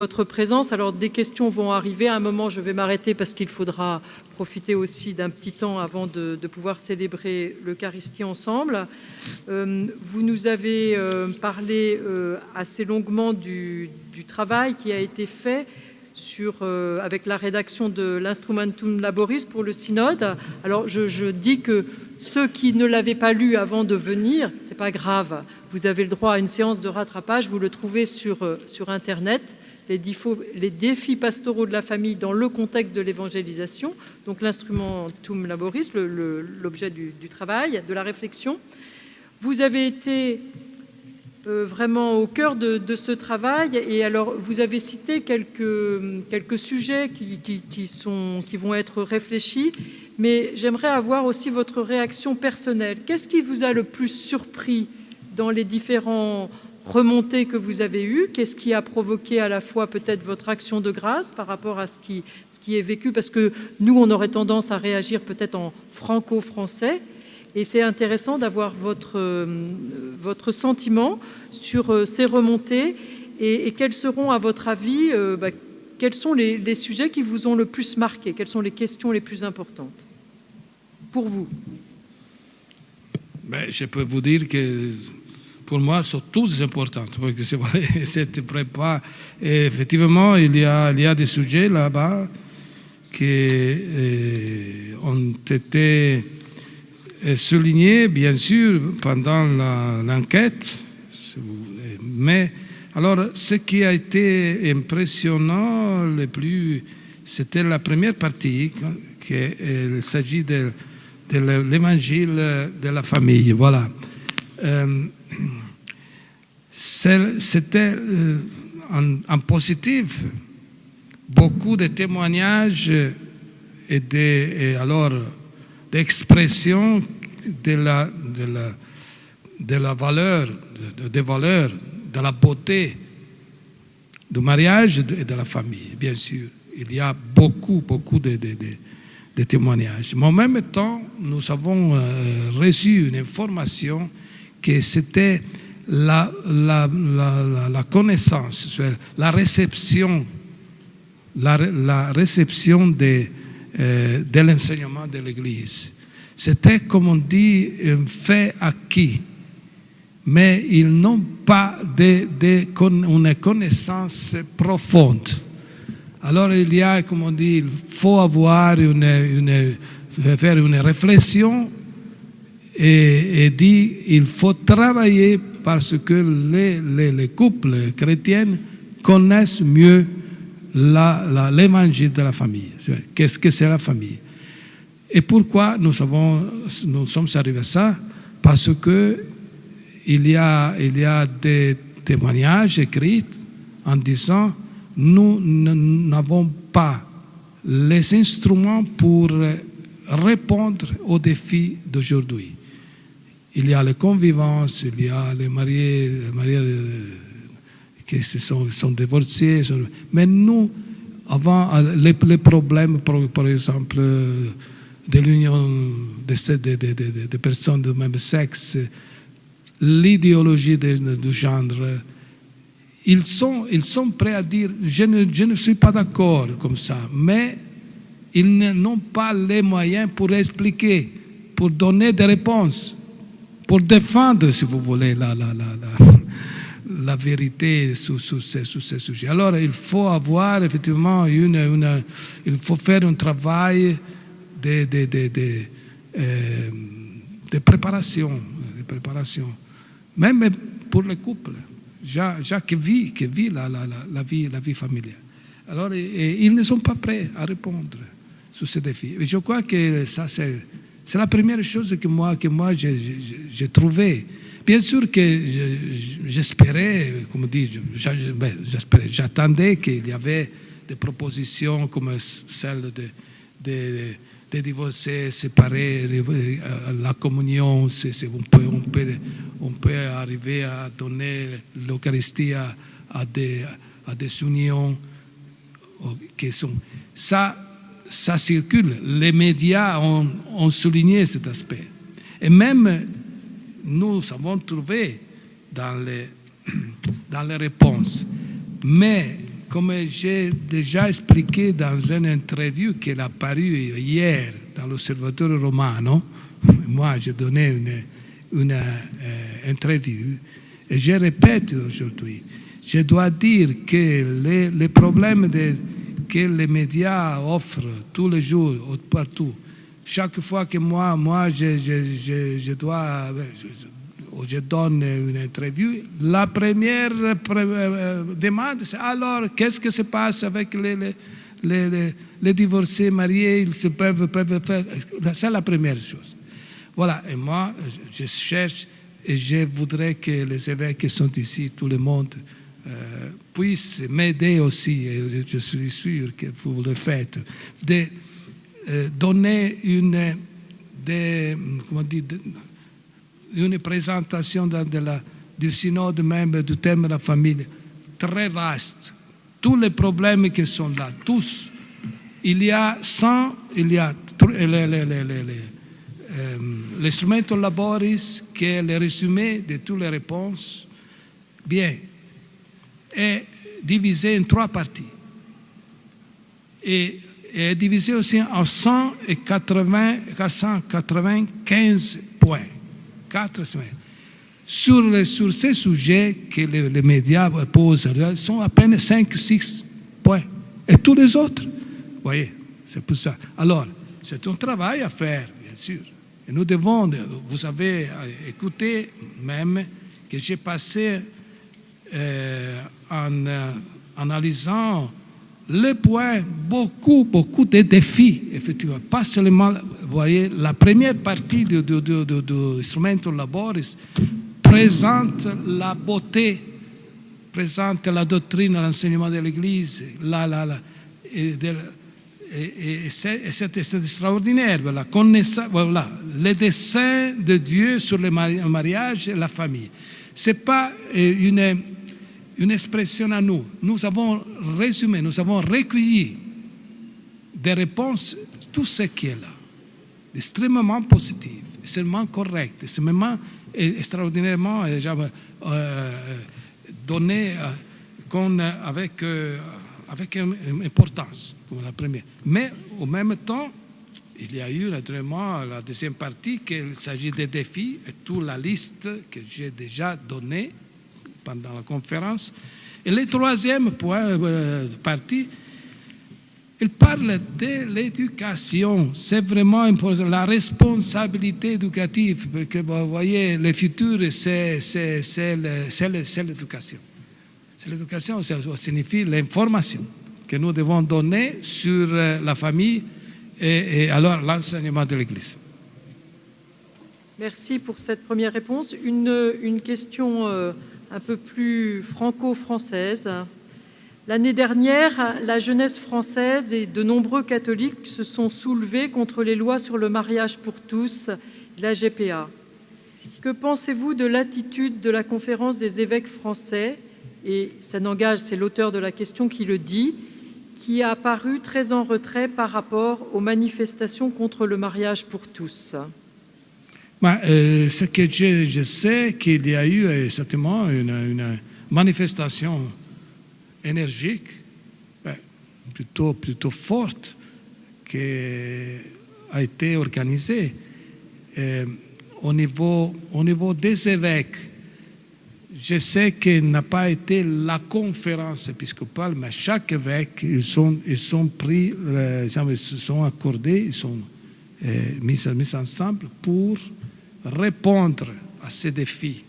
votre présence. Alors, des questions vont arriver. À un moment, je vais m'arrêter parce qu'il faudra profiter aussi d'un petit temps avant de pouvoir célébrer l'Eucharistie ensemble. Vous nous avez parlé assez longuement du travail qui a été fait avec la rédaction de l'Instrumentum Laboris pour le synode. Alors, je dis que ceux qui ne l'avaient pas lu avant de venir, c'est pas grave. Vous avez le droit à une séance de rattrapage. Vous le trouvez sur Internet. Les défis pastoraux de la famille dans le contexte de l'évangélisation, donc l'instrumentum laboris, l'objet du travail, de la réflexion. Vous avez été vraiment au cœur de ce travail, et alors vous avez cité quelques sujets qui vont être réfléchis, mais j'aimerais avoir aussi votre réaction personnelle. Qu'est-ce qui vous a le plus surpris dans les différents remontées que vous avez eues? Qu'est-ce qui a provoqué à la fois peut-être votre action de grâce par rapport à ce qui est vécu? Parce que nous, on aurait tendance à réagir peut-être en franco-français. Et c'est intéressant d'avoir votre sentiment sur ces remontées et quels seront, à votre avis, quels sont les sujets qui vous ont le plus marqué? Quelles sont les questions les plus importantes pour vous? Je peux vous dire que pour moi, sont toutes importantes. Parce que c'est vrai, cette prépa, et effectivement, il y a des sujets là-bas qui ont été soulignés, bien sûr, pendant l'enquête. Mais alors, ce qui a été impressionnant le plus, c'était la première partie, qu'il s'agit de l'évangile de la famille. Voilà. C'était en positif, beaucoup de témoignages et d'expressions de la valeur, des valeurs, de la beauté du mariage et de la famille, bien sûr. Il y a beaucoup de témoignages. Mais en même temps, nous avons reçu une information que c'était la connaissance, la réception de l'enseignement de l'Église. C'était, comme on dit, un fait acquis, mais ils n'ont pas une connaissance profonde. Alors il y a, comme on dit, il faut avoir faire une réflexion et dire il faut travailler parce que les couples chrétiens connaissent mieux l'évangile de la famille. Qu'est-ce que c'est la famille? Et pourquoi nous sommes arrivés à ça? Parce que il y a des témoignages écrits en disant nous n'avons pas les instruments pour répondre aux défis d'aujourd'hui. Il y a les convivences, il y a les mariés qui sont divorcés. Mais nous, avant les problèmes, par exemple, de l'union de personnes du même sexe, l'idéologie du genre, ils sont prêts à dire je ne suis pas d'accord comme ça, mais ils n'ont pas les moyens pour expliquer, pour donner des réponses, pour défendre, si vous voulez, la vérité sur ces sujets. Alors, il faut avoir effectivement il faut faire un travail de préparation, même pour les couples. Jacques vit la vie familiale. Alors, ils ne sont pas prêts à répondre sur ces défis. Et je crois que ça, c'est la première chose que moi j'ai trouvée. Bien sûr que j'espérais, comme dit, j'attendais qu'il y avait des propositions comme celle de divorcer, séparer, la communion, on peut arriver à donner l'Eucharistie à des unions qui sont... Ça circule. Les médias ont souligné cet aspect. Et même nous avons trouvé dans les réponses. Mais comme j'ai déjà expliqué dans une interview qui est apparue hier dans l'Osservatore Romano, moi j'ai donné une interview, et je répète aujourd'hui, je dois dire que les problèmes que les médias offrent tous les jours, partout, chaque fois que moi je donne une interview, la première demande, c'est alors, qu'est-ce qui se passe avec les divorcés, mariés, ils peuvent faire. C'est la première chose. Voilà, et moi, je cherche et je voudrais que les évêques qui sont ici, tout le monde, puissent m'aider aussi, et je suis sûr que vous le faites, de donner une présentation du synode même du thème de la famille très vaste. Tous les problèmes qui sont là, tous. Il y a l'instrumento laboris qui est le résumé de toutes les réponses, bien, est divisé en 3 parties. Et est divisé aussi en 195 points. 4 semaines. Sur ces sujets que les médias posent, ils sont à peine 5-6 points. Et tous les autres, vous voyez, c'est pour ça. Alors, c'est un travail à faire, bien sûr. Et nous devons, vous avez écouté même que j'ai passé en analysant les points, beaucoup de défis, effectivement. Pas seulement, vous voyez, la première partie de Instrumento Laboris présente la beauté, présente la doctrine, l'enseignement de l'Église, et c'est extraordinaire, la connaissance, voilà, le dessein de Dieu sur le mariage et la famille. Ce n'est pas une expression à nous. Nous avons résumé, nous avons recueilli des réponses, tout ce qui est là, extrêmement positif, extrêmement correct, extrêmement extraordinairement donné avec importance, comme la première. Mais au même temps, il y a eu naturellement la deuxième partie, qu'il s'agit des défis, et toute la liste que j'ai déjà donnée pendant la conférence. Et le troisième partie, il parle de l'éducation. C'est vraiment important, la responsabilité éducative, parce que vous voyez, le futur, c'est l'éducation. C'est l'éducation, ça signifie l'information que nous devons donner sur la famille et alors l'enseignement de l'Église. Merci pour cette première réponse. Une question un peu plus franco-française. L'année dernière, la jeunesse française et de nombreux catholiques se sont soulevés contre les lois sur le mariage pour tous, la GPA. Que pensez-vous de l'attitude de la Conférence des évêques français, et ça n'engage, c'est l'auteur de la question qui le dit, qui a apparu très en retrait par rapport aux manifestations contre le mariage pour tous? Ce que je sais, qu'il y a eu certainement une manifestation énergique, plutôt forte, qui a été organisée au niveau des évêques. Je sais qu'il n'a pas été la conférence épiscopale, mais chaque évêque, ils sont pris, ils se sont accordés, ils sont mis ensemble pour répondre à ces défis.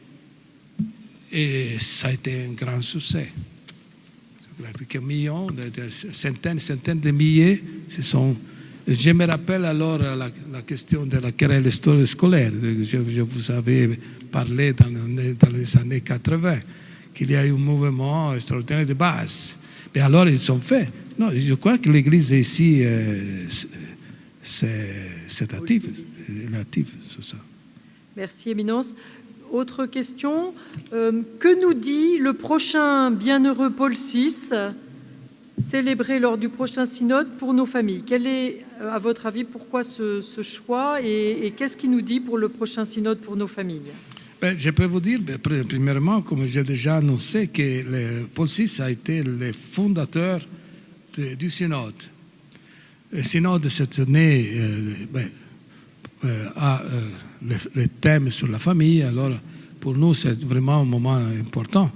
Et ça a été un grand succès. Quelques millions, centaines de milliers se sont. Je me rappelle alors la question de la querelle scolaire. Je vous avais parlé dans les années 80, qu'il y a eu un mouvement extraordinaire de base. Mais alors ils ont fait. Non, je crois que l'Église ici, c'est actif sur ça. Merci, Éminence. Autre question. Que nous dit le prochain bienheureux Paul VI, célébré lors du prochain synode pour nos familles? Quel est, à votre avis, pourquoi ce choix et qu'est-ce qu'il nous dit pour le prochain synode pour nos familles? Je peux vous dire, premièrement, comme j'ai déjà annoncé, que Paul VI a été le fondateur du synode. Le synode, cette année, a le thème sur la famille. Alors, pour nous, c'est vraiment un moment important.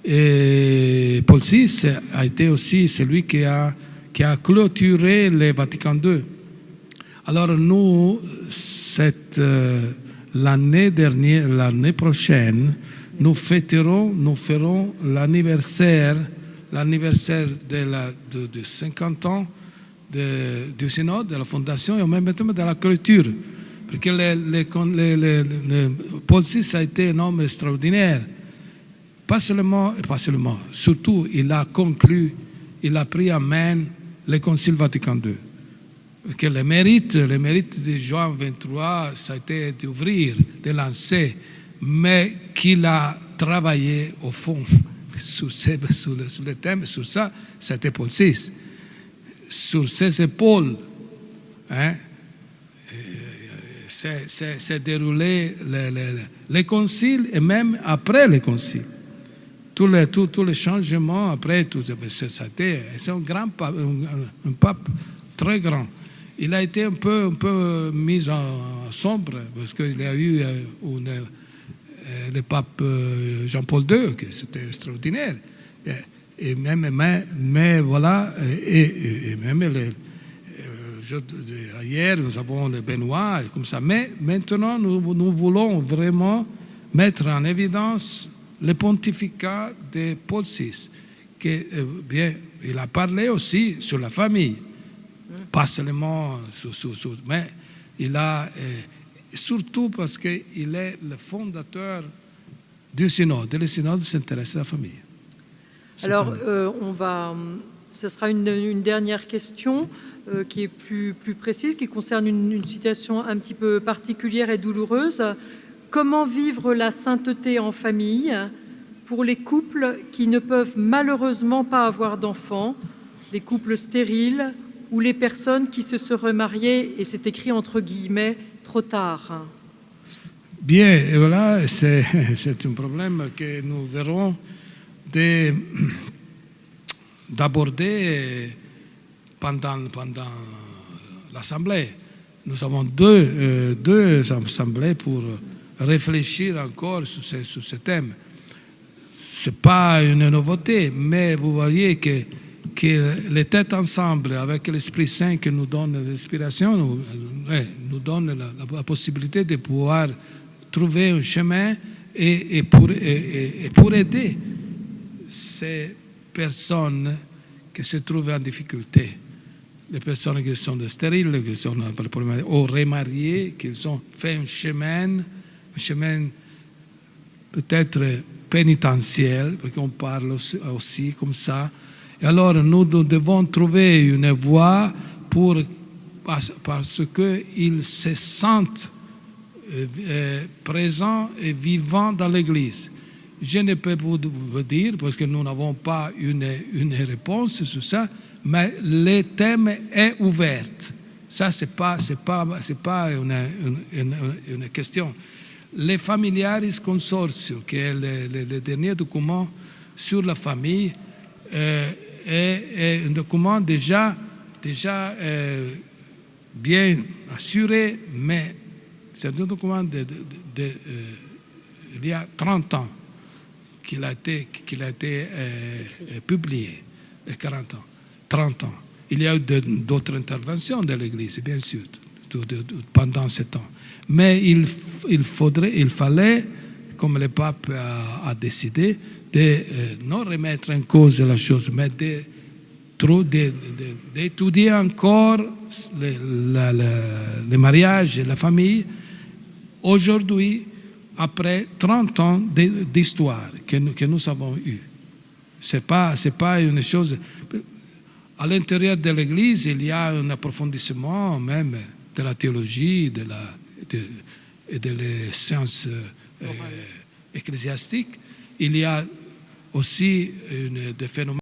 Et Paul VI a été aussi celui qui a clôturé le Vatican II. Alors, nous, l'année prochaine, nous ferons l'anniversaire de 50 ans du synode, de la fondation et en même temps de la clôture. Parce que Paul VI a été un homme extraordinaire. Pas seulement, surtout, il a conclu, il a pris en main le Concile Vatican II. Que le mérite de Jean XXIII, ça a été d'ouvrir, de lancer, mais qu'il a travaillé au fond sur le thème, sur ça, c'était Paul VI. Sur ses épaules, s'est déroulé les conciles et même après les conciles. Tous les changements après, c'est un pape très grand. Il a été un peu mis en sombre parce qu'il y a eu le pape Jean-Paul II, qui c'était extraordinaire. Et mais voilà, et même hier nous avons le Benoît, comme ça. Mais maintenant nous voulons vraiment mettre en évidence le pontificat de Paul VI, il a parlé aussi sur la famille. Pas seulement mais il a surtout parce qu'il est le fondateur du synode. Et le synode s'intéresse à la famille. Alors, ce sera une dernière question qui est plus précise, qui concerne une situation un petit peu particulière et douloureuse. Comment vivre la sainteté en famille pour les couples qui ne peuvent malheureusement pas avoir d'enfants, les couples stériles ou les personnes qui se seraient mariées, et c'est écrit entre guillemets, trop tard? Bien, et voilà, c'est un problème que nous verrons d'aborder pendant l'Assemblée. Nous avons deux assemblées pour réfléchir encore sur ce thème. Ce n'est pas une nouveauté, mais vous voyez que les têtes ensemble, avec l'Esprit Saint qui nous donne l'inspiration, nous donne la possibilité de pouvoir trouver un chemin et pour aider ces personnes qui se trouvent en difficulté. Les personnes qui sont stériles, qui sont ou remariées, qui ont fait un chemin peut-être pénitentiel, parce qu'on parle aussi comme ça. Et alors, nous devons trouver une voie parce qu'ils se sentent présents et vivants dans l'Église. Je ne peux vous dire, parce que nous n'avons pas une réponse sur ça, mais le thème est ouvert. Ça, c'est pas une question. Le Familiaris Consortio, qui est le dernier document sur la famille, est un document déjà bien assuré, mais c'est un document il y a 30 ans qu'il a été publié, 40 ans, 30 ans. Il y a eu d'autres interventions de l'Église, bien sûr, pendant ce temps. Mais il fallait, comme le pape a décidé, de non remettre en cause la chose, mais d'étudier encore le mariage et la famille aujourd'hui, après 30 ans d'histoire que nous avons eue. C'est pas une chose... À l'intérieur de l'Église, il y a un approfondissement même de la théologie et des sciences ecclésiastiques. Il y a aussi des phénomènes